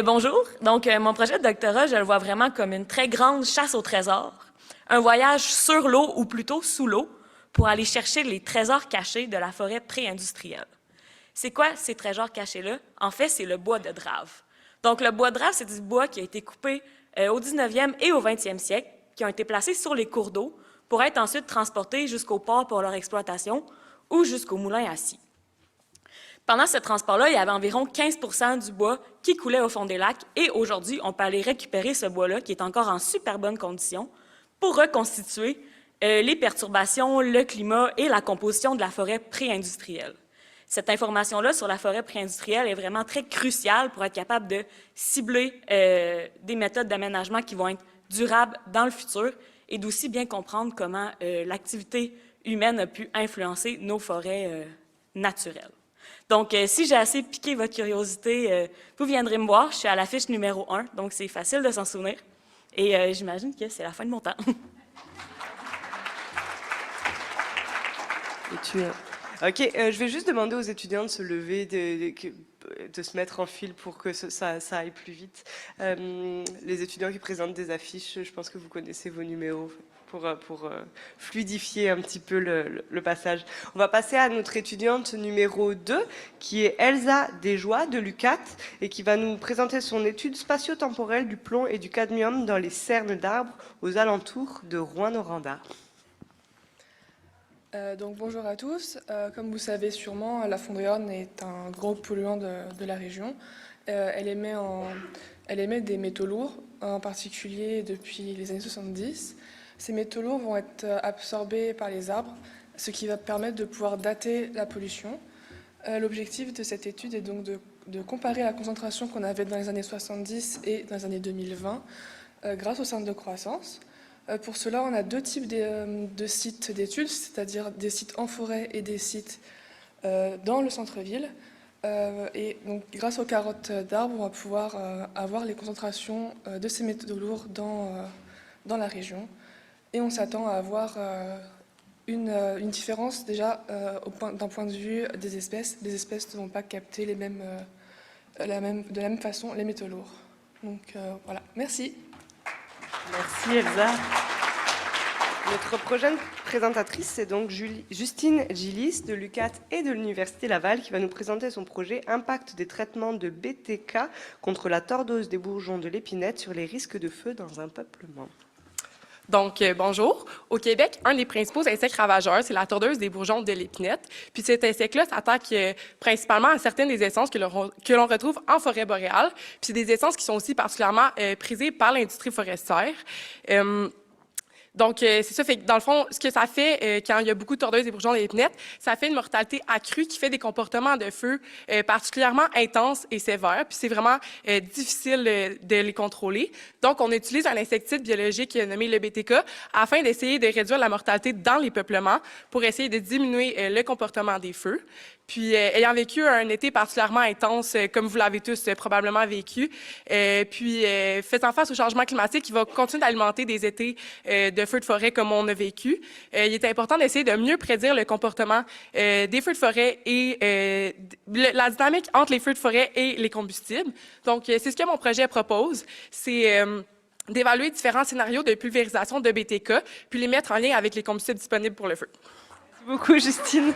Bonjour. Donc, mon projet de doctorat, je le vois vraiment comme une très grande chasse au trésor, un voyage sur l'eau ou plutôt sous l'eau pour aller chercher les trésors cachés de la forêt pré-industrielle. C'est quoi ces trésors cachés-là? En fait, c'est le bois de drave. Donc, le bois de drave, c'est du bois qui a été coupé au 19e et au 20e siècle, qui ont été placés sur les cours d'eau pour être ensuite transportés jusqu'au port pour leur exploitation ou jusqu'au moulin à scie. Pendant ce transport-là, il y avait environ 15 du bois qui coulait au fond des lacs et aujourd'hui, on peut aller récupérer ce bois-là qui est encore en super bonne condition pour reconstituer les perturbations, le climat et la composition de la forêt pré-industrielle. Cette information-là sur la forêt pré-industrielle est vraiment très cruciale pour être capable de cibler des méthodes d'aménagement qui vont être durables dans le futur et d'aussi bien comprendre comment l'activité humaine a pu influencer nos forêts naturelles. Donc, si j'ai assez piqué votre curiosité, vous viendrez me voir. Je suis à la fiche numéro 1, donc c'est facile de s'en souvenir. Et j'imagine que c'est la fin de mon temps. Ok, je vais juste demander aux étudiants de se lever, de se mettre en file pour que ça aille plus vite. Les étudiants qui présentent des affiches, je pense que vous connaissez vos numéros pour fluidifier un petit peu le passage. On va passer à notre étudiante numéro 2, qui est Elsa Desjoie de l'UQAT, et qui va nous présenter son étude spatio-temporelle du plomb et du cadmium dans les cernes d'arbres aux alentours de Rouen-Noranda. Donc bonjour à tous. Comme vous savez sûrement, la Fondrione est un gros polluant de la région. Elle émet des métaux lourds, en particulier depuis les années 70. Ces métaux lourds vont être absorbés par les arbres, ce qui va permettre de pouvoir dater la pollution. L'objectif de cette étude est donc de comparer la concentration qu'on avait dans les années 70 et dans les années 2020 grâce au centre de croissance. Pour cela, on a deux types de sites d'études, c'est-à-dire des sites en forêt et des sites dans le centre-ville. Et donc, grâce aux carottes d'arbres, on va pouvoir avoir les concentrations de ces métaux lourds dans la région. Et on s'attend à avoir une différence déjà d'un point de vue des espèces. Les espèces ne vont pas capter de la même façon les métaux lourds. Donc voilà, merci. Merci Elsa. Notre prochaine présentatrice, c'est donc Justine Gillis de l'UQAT et de l'Université Laval qui va nous présenter son projet Impact des traitements de BTK contre la tordose des bourgeons de l'épinette sur les risques de feu dans un peuplement. Donc, bonjour. Au Québec, un des principaux insectes ravageurs, c'est la tordeuse des bourgeons de l'épinette. Puis cet insecte-là s'attaque principalement à certaines des essences que l'on retrouve en forêt boréale. Puis c'est des essences qui sont aussi particulièrement prisées par l'industrie forestière. Donc, c'est ça. Fait que dans le fond, ce que ça fait quand il y a beaucoup de tordeuses et bourgeons de l'épinette, ça fait une mortalité accrue qui fait des comportements de feu particulièrement intenses et sévères. Puis c'est vraiment difficile de les contrôler. Donc, on utilise un insecticide biologique nommé le BTK afin d'essayer de réduire la mortalité dans les peuplements pour essayer de diminuer le comportement des feux. Puis, ayant vécu un été particulièrement intense, comme vous l'avez tous probablement vécu, puis faisant face au changement climatique qui va continuer d'alimenter des étés de feux de forêt comme on a vécu, il est important d'essayer de mieux prédire le comportement des feux de forêt et la dynamique entre les feux de forêt et les combustibles. Donc, c'est ce que mon projet propose. C'est d'évaluer différents scénarios de pulvérisation de BTK, puis les mettre en lien avec les combustibles disponibles pour le feu. Merci beaucoup, Justine.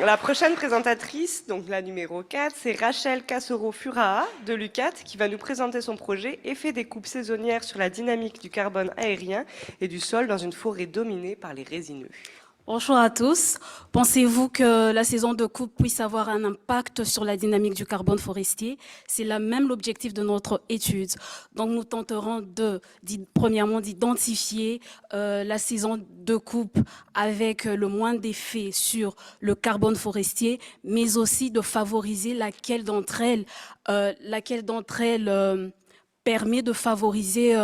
La prochaine présentatrice, donc la numéro 4, c'est Rachel Cassoro-Furaha de l'UQAT qui va nous présenter son projet Effet des coupes saisonnières sur la dynamique du carbone aérien et du sol dans une forêt dominée par les résineux. Bonjour à tous. Pensez-vous que la saison de coupe puisse avoir un impact sur la dynamique du carbone forestier? C'est là même l'objectif de notre étude. Donc nous tenterons premièrement d'identifier la saison de coupe avec le moins d'effet sur le carbone forestier, mais aussi de favoriser laquelle d'entre elles permet de favoriser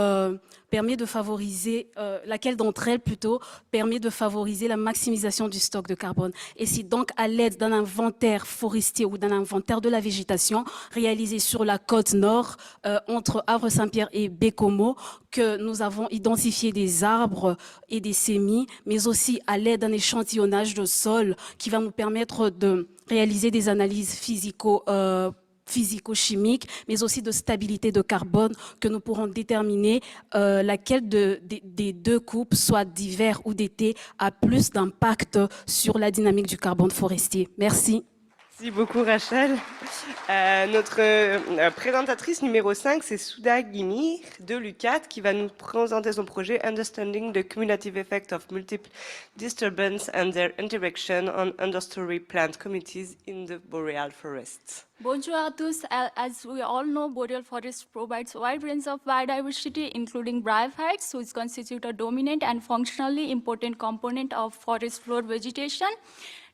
la maximisation du stock de carbone. Et c'est donc à l'aide d'un inventaire forestier ou d'un inventaire de la végétation réalisé sur la côte nord entre Havre-Saint-Pierre et Bécomo que nous avons identifié des arbres et des semis, mais aussi à l'aide d'un échantillonnage de sol qui va nous permettre de réaliser des analyses physico-chimiques, mais aussi de stabilité de carbone, que nous pourrons déterminer laquelle des deux coupes, soit d'hiver ou d'été, a plus d'impact sur la dynamique du carbone forestier. Merci. Merci beaucoup Rachel. Notre présentatrice numéro 5, c'est Souda Guimir de l'UQAT qui va nous présenter son projet Understanding the Cumulative Effect of Multiple Disturbances and Their Interaction on Understory Plant Communities in the Boreal Forest. Bonjour à tous. As we all know, boreal forest provides a wide range of biodiversity, including bryophytes, which constitute a dominant and functionally important component of forest floor vegetation.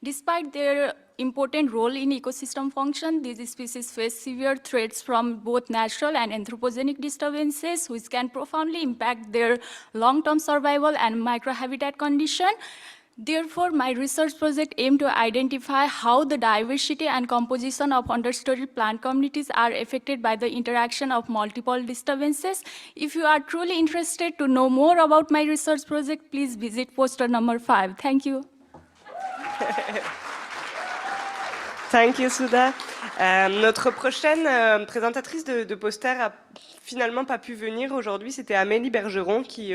Despite their important role in ecosystem function, these species face severe threats from both natural and anthropogenic disturbances, which can profoundly impact their long-term survival and microhabitat condition. Therefore, my research project aimed to identify how the diversity and composition of understory plant communities are affected by the interaction of multiple disturbances. If you are truly interested to know more about my research project, please visit poster number 5. Thank you. Thank you, Souda. Notre prochaine présentatrice de poster a finalement pas pu venir aujourd'hui. C'était Amélie Bergeron qui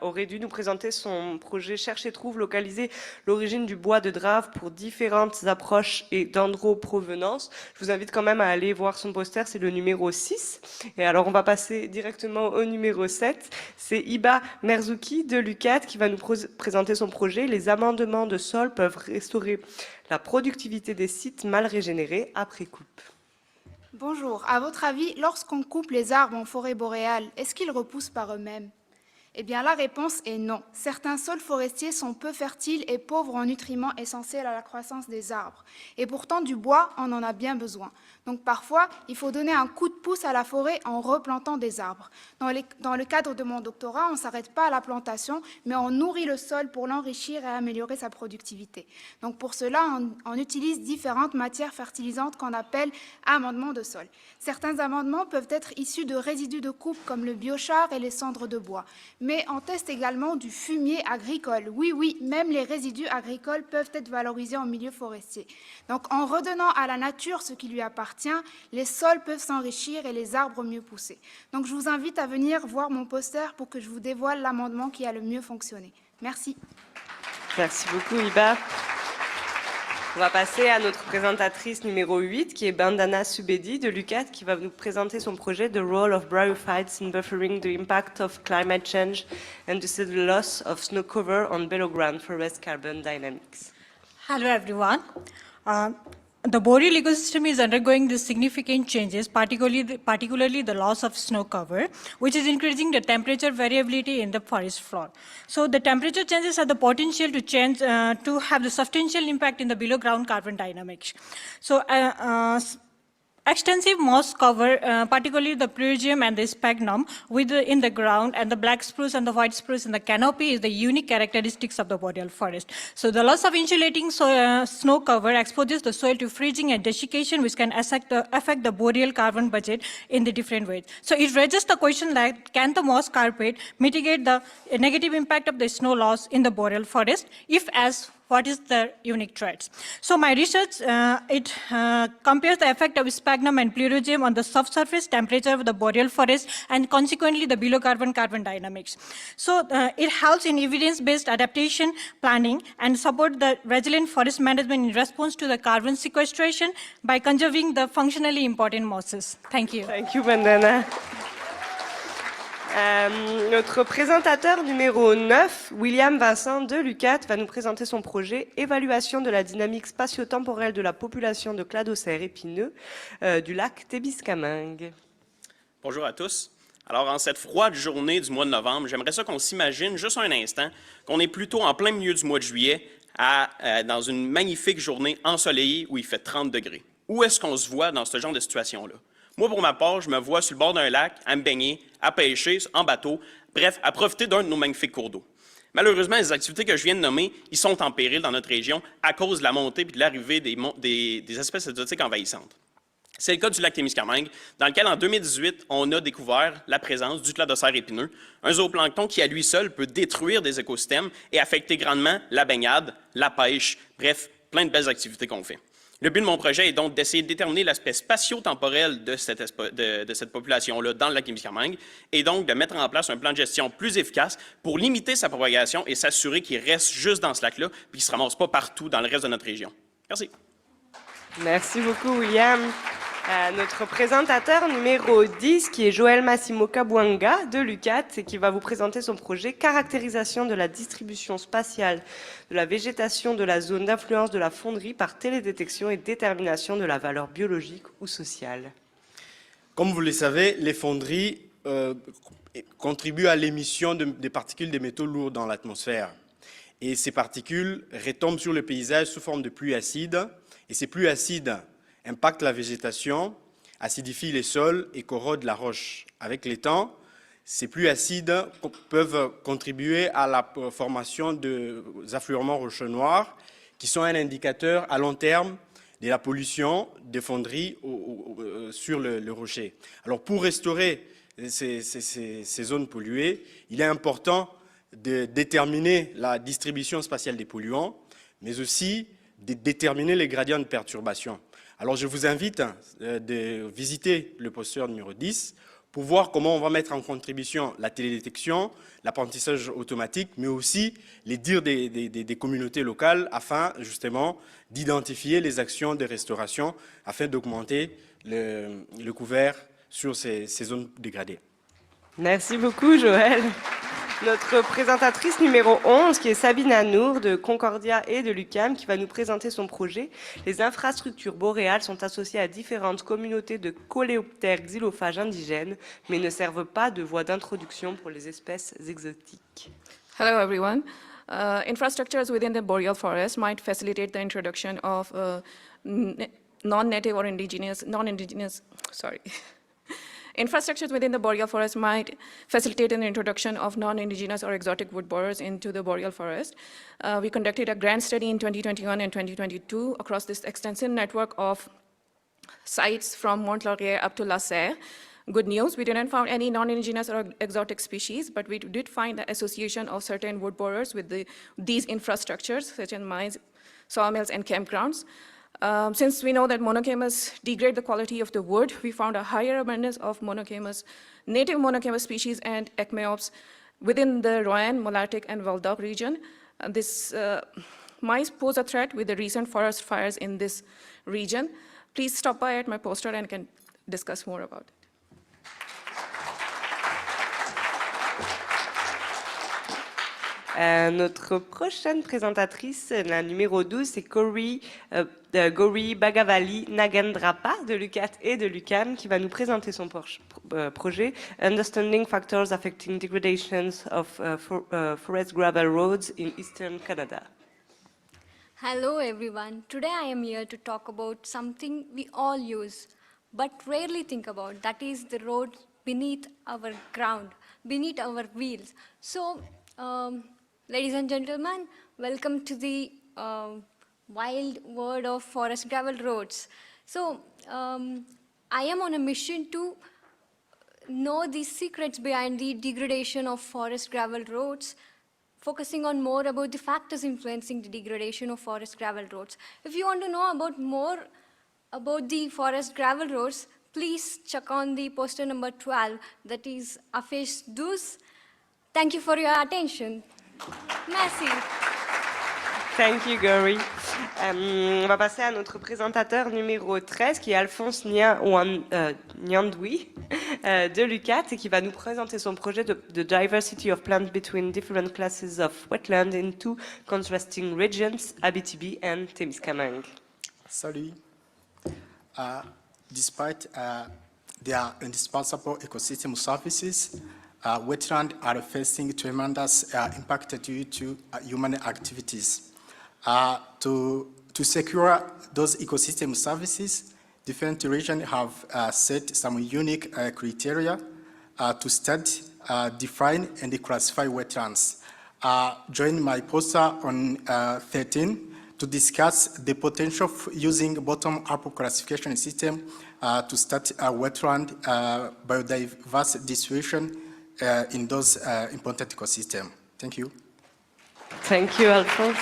aurait dû nous présenter son projet Cherche et trouve, localiser l'origine du bois de Drave pour différentes approches et d'androprovenance. Je vous invite quand même à aller voir son poster, c'est le numéro 6. Et alors on va passer directement au numéro 7. C'est Hiba Merzouki de l'UQAT qui va nous présenter son projet. Les amendements de sol peuvent restaurer la productivité des sites mal régénérés après coupe. Bonjour. À votre avis, lorsqu'on coupe les arbres en forêt boréale, est-ce qu'ils repoussent par eux-mêmes? Eh bien, la réponse est non. Certains sols forestiers sont peu fertiles et pauvres en nutriments essentiels à la croissance des arbres. Et pourtant, du bois, on en a bien besoin. Donc parfois, il faut donner un coup de pouce à la forêt en replantant des arbres. Dans le cadre de mon doctorat, on ne s'arrête pas à la plantation, mais on nourrit le sol pour l'enrichir et améliorer sa productivité. Donc pour cela, on utilise différentes matières fertilisantes qu'on appelle amendements de sol. Certains amendements peuvent être issus de résidus de coupe comme le biochar et les cendres de bois. Mais on teste également du fumier agricole. Oui, même les résidus agricoles peuvent être valorisés en milieu forestier. Donc en redonnant à la nature ce qui lui appartient, les sols peuvent s'enrichir et les arbres mieux pousser. Donc je vous invite à venir voir mon poster pour que je vous dévoile l'amendement qui a le mieux fonctionné. Merci. Merci beaucoup Hiba. On va passer à notre présentatrice numéro 8 qui est Bandana Subedi de l'UQAT qui va nous présenter son projet The Role of Bryophytes in Buffering the Impact of Climate Change and the Loss of Snow Cover on Below Ground Forest Carbon Dynamics. Hello everyone. The boreal ecosystem is undergoing these significant changes, particularly the loss of snow cover, which is increasing the temperature variability in the forest floor. So the temperature changes have the potential to change, to have the substantial impact in the below ground carbon dynamics. So extensive moss cover, particularly the plurigium and the sphagnum in the ground, and the black spruce and the white spruce in the canopy is the unique characteristics of the boreal forest. So the loss of insulating snow cover exposes the soil to freezing and desiccation, which can affect the boreal carbon budget in the different ways. So it raises the question that can the moss carpet mitigate the negative impact of the snow loss in the boreal forest? If as, what is the unique traits? So my research, compares the effect of sphagnum and plurigium on the subsurface temperature of the boreal forest and consequently the below carbon dynamics. So it helps in evidence-based adaptation planning and support the resilient forest management in response to the carbon sequestration by conserving the functionally important mosses. Thank you. Thank you, Bandana. Notre présentateur numéro 9, William Vincent de l'UQAT, va nous présenter son projet « Évaluation de la dynamique spatio-temporelle de la population de cladocères épineux du lac Témiscamingue ». Bonjour à tous. Alors, en cette froide journée du mois de novembre, j'aimerais ça qu'on s'imagine juste un instant qu'on est plutôt en plein milieu du mois de juillet dans une magnifique journée ensoleillée où il fait 30 degrés. Où est-ce qu'on se voit dans ce genre de situation-là? Moi, pour ma part, je me vois sur le bord d'un lac, à me baigner, à pêcher, en bateau, bref, à profiter d'un de nos magnifiques cours d'eau. Malheureusement, les activités que je viens de nommer, ils sont en péril dans notre région à cause de la montée et de l'arrivée des espèces exotiques envahissantes. C'est le cas du lac Témiscamingue, dans lequel, en 2018, on a découvert la présence du cladocère épineux, un zooplancton qui, à lui seul, peut détruire des écosystèmes et affecter grandement la baignade, la pêche, bref, plein de belles activités qu'on fait. Le but de mon projet est donc d'essayer de déterminer l'aspect spatio-temporel de cette population-là dans le lac Témiscamingue et donc de mettre en place un plan de gestion plus efficace pour limiter sa propagation et s'assurer qu'il reste juste dans ce lac-là puis qu'il ne se ramasse pas partout dans le reste de notre région. Merci. Merci beaucoup, William. Notre présentateur numéro 10, qui est Joël Massimo Kabwanga de l'UQAT, et qui va vous présenter son projet « Caractérisation de la distribution spatiale de la végétation de la zone d'influence de la fonderie par télédétection et détermination de la valeur biologique ou sociale ». Comme vous le savez, les fonderies contribuent à l'émission des particules de métaux lourds dans l'atmosphère. Et ces particules retombent sur le paysage sous forme de pluie acide, et ces pluies acides impactent la végétation, acidifient les sols et corrodent la roche. Avec le temps, ces pluies acides peuvent contribuer à la formation des affleurements rocheux noirs qui sont un indicateur à long terme de la pollution des fonderies sur le rocher. Alors pour restaurer ces zones polluées, il est important de déterminer la distribution spatiale des polluants, mais aussi de déterminer les gradients de perturbation. Alors je vous invite de visiter le poster numéro 10 pour voir comment on va mettre en contribution la télédétection, l'apprentissage automatique, mais aussi les dires des communautés locales afin justement d'identifier les actions de restauration afin d'augmenter le couvert sur ces zones dégradées. Merci beaucoup, Joël. Notre présentatrice numéro 11, qui est Sabine Anour de Concordia et de l'UQAM, qui va nous présenter son projet. Les infrastructures boréales sont associées à différentes communautés de coléoptères xylophages indigènes, mais ne servent pas de voie d'introduction pour les espèces exotiques. Hello, everyone. Infrastructures within the boreal forest might facilitate the introduction of non-native or Infrastructures within the boreal forest might facilitate an introduction of non-indigenous or exotic wood borers into the boreal forest. We conducted a grant study in 2021 and 2022 across this extensive network of sites from Mont Laurier up to La Serre. Good news, we didn't find any non-indigenous or exotic species, but we did find the association of certain wood borers with these infrastructures, such as mines, sawmills, and campgrounds. Since we know that monocamus degrade the quality of the wood, we found a higher abundance of native monocamus species and ecmeops within the Royan, Malartic, and Valdog region. This mice pose a threat with the recent forest fires in this region. Please stop by at my poster and I can discuss more about it. Notre prochaine présentatrice, la numéro 12, c'est Gauri Bhagavali Nagendrapa de l'UQAT et de l'UQAM, qui va nous présenter son projet Understanding Factors Affecting Degradations of Forest Gravel Roads in Eastern Canada. Hello everyone. Today I am here to talk about something we all use but rarely think about, that is the road beneath our ground, beneath our wheels. So, ladies and gentlemen, welcome to the wild world of forest gravel roads. So, I am on a mission to know the secrets behind the degradation of forest gravel roads, focusing on more about the factors influencing the degradation of forest gravel roads. If you want to know more about the forest gravel roads, please check on the poster number 12, that is Afesh Dus. Thank you for your attention. Merci. Thank you, Gauri. On va passer à notre présentateur numéro 13, qui est Alphonse Nyandwi de l'UQAT, et qui va nous présenter son projet de Diversity of Plants Between Different Classes of Wetland in Two Contrasting Regions, Abitibi and Témiscamingue. Salut. Despite their indispensable ecosystem services, wetlands are facing tremendous impact due to human activities. To secure those ecosystem services, different regions have set some unique criteria to study, define, and classify wetlands. Join my poster on 13 to discuss the potential of using bottom-up classification system to study wetland biodiversity distribution in those important ecosystems. Thank you. Thank you, Alphonse.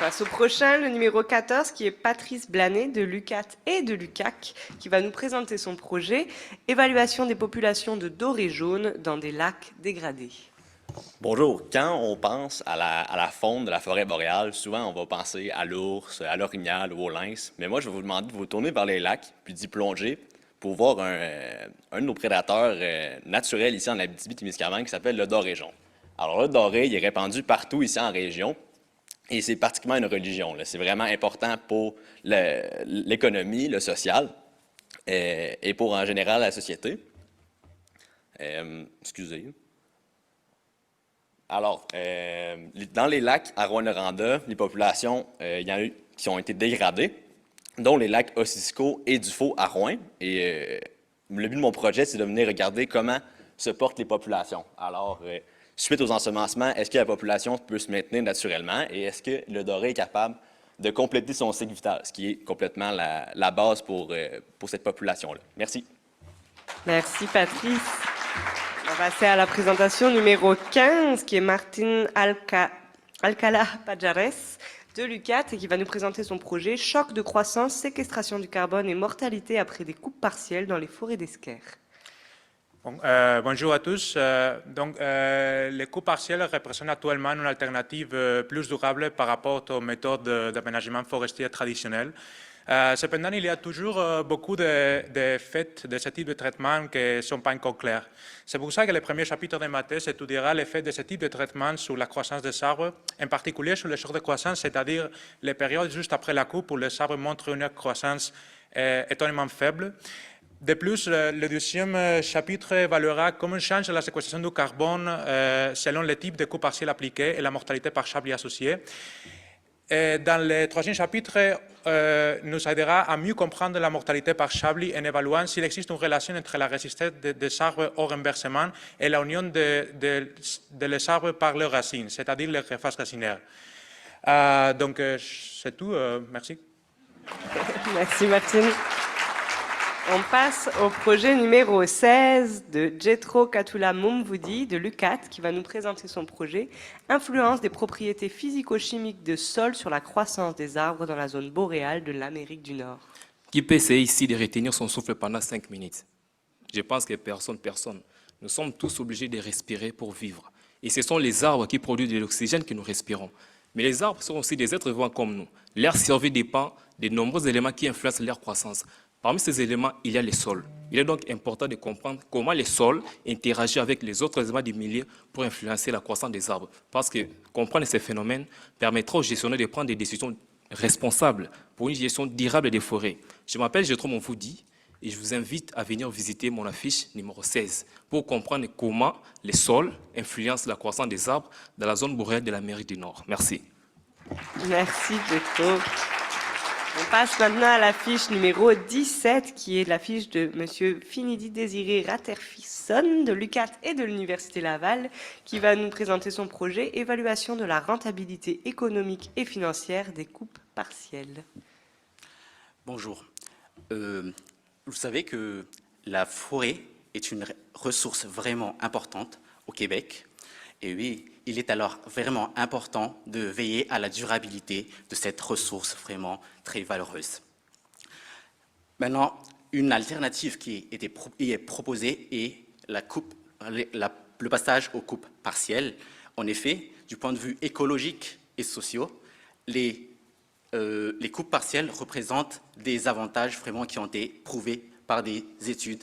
passe au prochain, le numéro 14, qui est Patrice Blanet de l'UQAT et de l'UQAC, qui va nous présenter son projet « Évaluation des populations de dorés jaunes dans des lacs dégradés ». Bonjour. Quand on pense à la faune de la forêt boréale, souvent on va penser à l'ours, à l'orignal ou au lynx. Mais moi, je vais vous demander de vous tourner vers les lacs puis d'y plonger pour voir un de nos prédateurs naturels ici en Abitibi-Témiscamingue qui s'appelle le doré jaune. Alors le doré, il est répandu partout ici en région et c'est pratiquement une religion. C'est vraiment important pour l'économie, le social et pour en général la société. Excusez. Alors, dans les lacs à Rouyn-Noranda, les populations, il y en a eu qui ont été dégradées, dont les lacs Ossisco et Dufaux à Rouyn. Et le but de mon projet, c'est de venir regarder comment se portent les populations. Alors, suite aux ensemencements, est-ce que la population peut se maintenir naturellement et est-ce que le doré est capable de compléter son cycle vital, ce qui est complètement la base pour cette population-là. Merci. Merci, Patrice. On va passer à la présentation numéro 15, qui est Martín Alcalá Pajares de l'UQAT et qui va nous présenter son projet « Choc de croissance, séquestration du carbone et mortalité après des coupes partielles dans les forêts d'Esquerre ». Bonjour à tous. Les coupes partielles représentent actuellement une alternative plus durable par rapport aux méthodes d'aménagement forestier traditionnelles. Cependant, il y a toujours beaucoup d'effets de ce type de traitement qui ne sont pas encore clairs. C'est pour ça que le premier chapitre de ma thèse étudiera l'effet de ce type de traitement sur la croissance des arbres, en particulier sur les chocs de croissance, c'est-à-dire les périodes juste après la coupe où les arbres montrent une croissance étonnamment faible. De plus, le deuxième chapitre évaluera comment change la séquestration du carbone selon le type de coupe partielle appliquée et la mortalité par chablis associée. Et dans le troisième chapitre, nous aidera à mieux comprendre la mortalité par chablis en évaluant s'il existe une relation entre la résistance des arbres au renversement et l'union des arbres par leurs racines, c'est-à-dire les greffage racinaire. Donc, c'est tout. Merci. Merci, Martine. On passe au projet numéro 16 de Jetro Katula Mumvudi de l'UQAT qui va nous présenter son projet « Influence des propriétés physico-chimiques de sol sur la croissance des arbres dans la zone boréale de l'Amérique du Nord ». Qui peut essayer ici de retenir son souffle pendant 5 minutes? Je pense que personne. Nous sommes tous obligés de respirer pour vivre. Et ce sont les arbres qui produisent de l'oxygène que nous respirons. Mais les arbres sont aussi des êtres vivants comme nous. Leur survie dépend de nombreux éléments qui influencent leur croissance. Parmi ces éléments, il y a les sols. Il est donc important de comprendre comment les sols interagissent avec les autres éléments du milieu pour influencer la croissance des arbres. Parce que comprendre ces phénomènes permettra aux gestionnaires de prendre des décisions responsables pour une gestion durable des forêts. Je m'appelle Jetro Mumvudi et je vous invite à venir visiter mon affiche numéro 16 pour comprendre comment les sols influencent la croissance des arbres dans la zone boréale de l'Amérique du Nord. Merci. Merci, Jetro. On passe maintenant à l'affiche numéro 17, qui est l'affiche de M. Finidi Désiré Raterfisson de l'UQAT et de l'Université Laval, qui va nous présenter son projet « Évaluation de la rentabilité économique et financière des coupes partielles ». Bonjour. Vous savez que la forêt est une ressource vraiment importante au Québec. Et oui, il est alors vraiment important de veiller à la durabilité de cette ressource vraiment très valeureuse. Maintenant, une alternative qui est proposée est le passage aux coupes partielles. En effet, du point de vue écologique et social, les coupes partielles représentent des avantages vraiment qui ont été prouvés par des études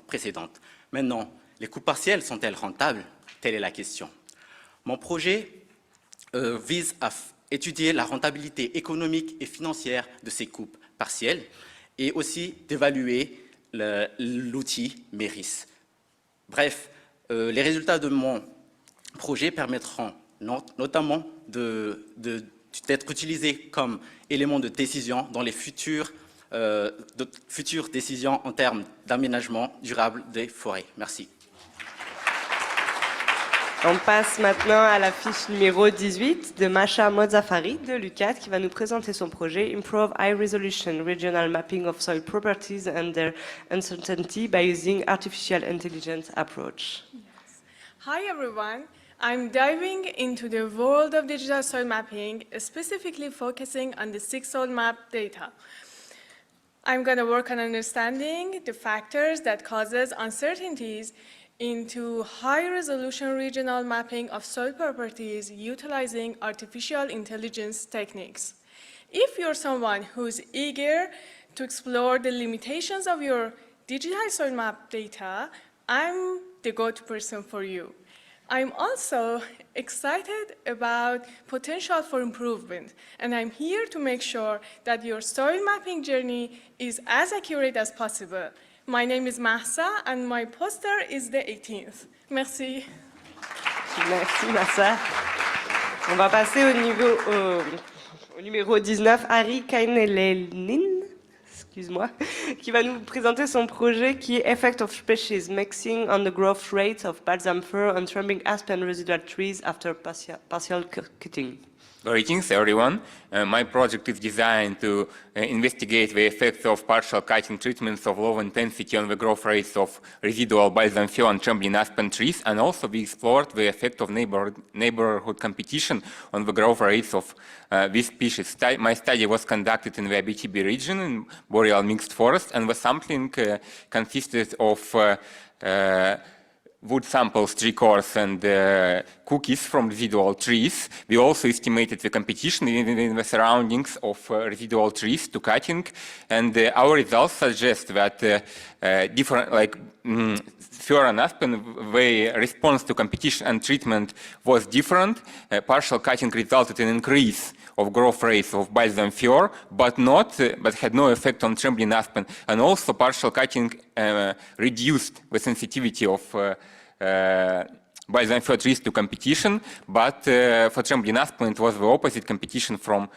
précédentes. Maintenant, les coupes partielles sont-elles rentables? Telle est la question. Mon projet vise à étudier la rentabilité économique et financière de ces coupes partielles et aussi d'évaluer l'outil MERIS. Bref, les résultats de mon projet permettront notamment d'être utilisés comme élément de décision dans les futures décisions en termes d'aménagement durable des forêts. Merci. On passe maintenant à la fiche numéro 18 de Masha Mozzafari de l'UQAT qui va nous présenter son projet Improve High Resolution Regional Mapping of Soil Properties and Their Uncertainty by Using Artificial Intelligence Approach. Hi everyone. I'm diving into the world of digital soil mapping, specifically focusing on the 6 soil map data. I'm going to work on understanding the factors that causes uncertainties into high-resolution regional mapping of soil properties utilizing artificial intelligence techniques. If you're someone who's eager to explore the limitations of your digital soil map data, I'm the go-to person for you. I'm also excited about potential for improvement, and I'm here to make sure that your soil mapping journey is as accurate as possible. My name is Mahsa, and my poster is the 18th. Merci. Merci, Mahsa. On va passer au numéro 19, Harry Kainelenin, excuse-moi, qui va nous présenter son projet qui est Effect of Species Mixing on the Growth Rates of Balsam Fir and Trembling Aspen Residual Trees after partial cutting. Greetings, everyone. My project is designed to investigate the effects of partial cutting treatments of low intensity on the growth rates of residual balsam fir and trembling aspen trees, and also we explored the effect of neighborhood competition on the growth rates of these species. My study was conducted in the Abitibi region in boreal mixed forest, and the sampling consisted of wood samples, tree cores, and cookies from residual trees. We also estimated the competition in the surroundings of residual trees to cutting, and our results suggest that different, like fir and aspen, the response to competition and treatment was different. Partial cutting resulted in increase of growth rates of balsam fir, but had no effect on trembling aspen. And also partial cutting reduced the sensitivity of balsam fir trees to competition, but for trembling aspen it was the opposite. Competition from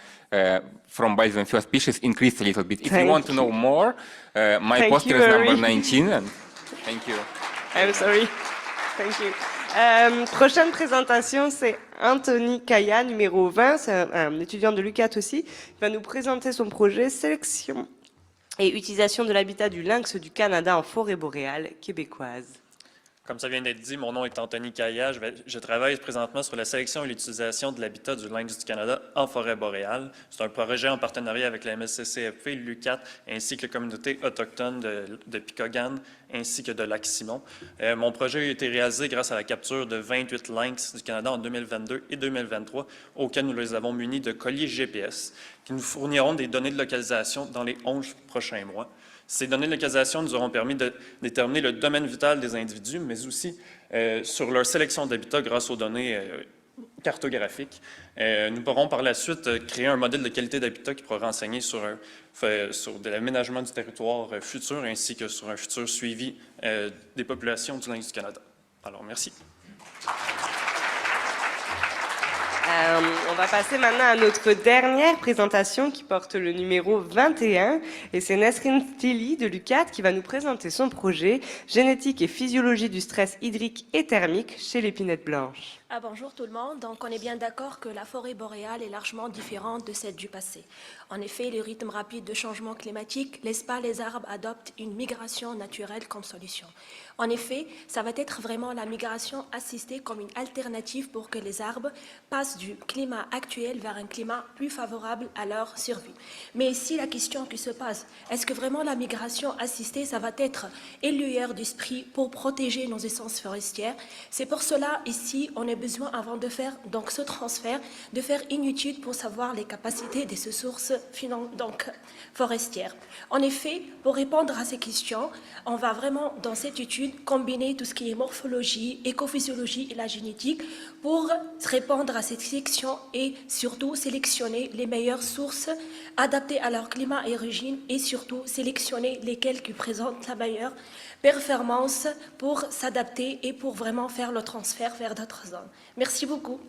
balsam fir species increased a little bit. If you want to know more, my poster is number 19. And thank you. I'm sorry. Thank you. Prochaine présentation, c'est Anthony Kaya, numéro 20, c'est un étudiant de l'UQAT aussi. Il va nous présenter son projet Sélection et utilisation de l'habitat du lynx du Canada en forêt boréale québécoise. Comme ça vient d'être dit, mon nom est Anthony Kaya. Je travaille présentement sur la sélection et l'utilisation de l'habitat du lynx du Canada en forêt boréale. C'est un projet en partenariat avec la MSCCFP, l'UQAT, ainsi que la communauté autochtone de Picogan, ainsi que de Lac-Simon. Mon projet a été réalisé grâce à la capture de 28 lynx du Canada en 2022 et 2023, auxquels nous les avons munis de colliers GPS, qui nous fourniront des données de localisation dans les 11 prochains mois. Ces données de localisation nous auront permis de déterminer le domaine vital des individus, mais aussi sur leur sélection d'habitat grâce aux données cartographiques. Nous pourrons par la suite créer un modèle de qualité d'habitat qui pourra renseigner sur de l'aménagement du territoire futur ainsi que sur un futur suivi des populations du lynx du Canada. Alors, merci. On va passer maintenant à notre dernière présentation qui porte le numéro 21 et c'est Nesrine Stili de l'UQAT qui va nous présenter son projet Génétique et physiologie du stress hydrique et thermique chez l'épinette blanche. Bonjour tout le monde. Donc, on est bien d'accord que la forêt boréale est largement différente de celle du passé. En effet, le rythme rapide de changement climatique laisse pas les arbres adopter une migration naturelle comme solution. En effet, ça va être vraiment la migration assistée comme une alternative pour que les arbres passent du climat actuel vers un climat plus favorable à leur survie. Mais ici, la question qui se pose, est-ce que vraiment la migration assistée, ça va être une lueur d'esprit pour protéger nos essences forestières? C'est pour cela, ici, on a besoin, avant de faire donc, ce transfert, de faire une étude pour savoir les capacités de ces sources forestières. En effet, pour répondre à ces questions, on va vraiment, dans cette étude, combiner tout ce qui est morphologie, écophysiologie et la génétique pour répondre à cette section et surtout sélectionner les meilleures sources adaptées à leur climat et origine et surtout sélectionner lesquelles qui présentent la meilleure performance pour s'adapter et pour vraiment faire le transfert vers d'autres zones. Merci beaucoup.